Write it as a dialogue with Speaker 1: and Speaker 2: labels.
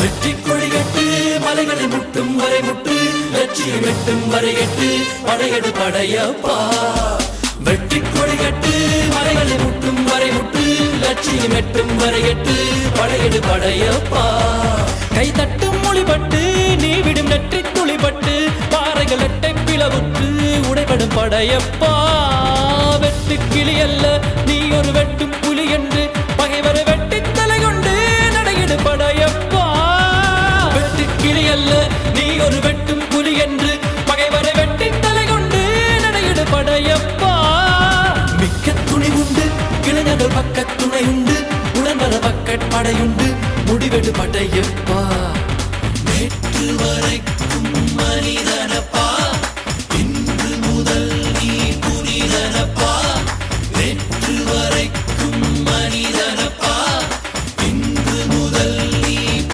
Speaker 1: வெற்றி கொடிகட்டு மலைகளை முட்டும் வரை முட்டு லட்சியம் எட்டும் வரை எட்டு படையெடு படையப்பா வெற்றி கொடிகட்டு மலைகளை முட்டும் வரை முட்டு லட்சியம் எட்டும் வரை எட்டு படையெடு படையப்பா கை தட்டும் மொழிபட்டு நீ விடும் நெற்றி துளிபட்டு பாறைகள் எட்டை பிளவுற்று உடைபடும் படையப்பா வெட்டு கிளி அல்ல நீ ஒரு வெட்டும் புலி என்று பகைவரை வெட்டி தலை கொண்டு நடையிடு படையப்பா வெட்டு கிளி அல்ல நீ ஒரு வெட்டும் புலி என்று பகைவரை வெட்டி தலை கொண்டு நடையிடு படையப்பா மிக்க துணி உண்டு இளைஞர்கள் பக்க துணை உண்டு உடன்வர பக்க படையுண்டு முடிவெடு படையப்பா நேற்று வரைக்கும் மனிதனப்பா இன்று முதல் நீ புனிதனப்பா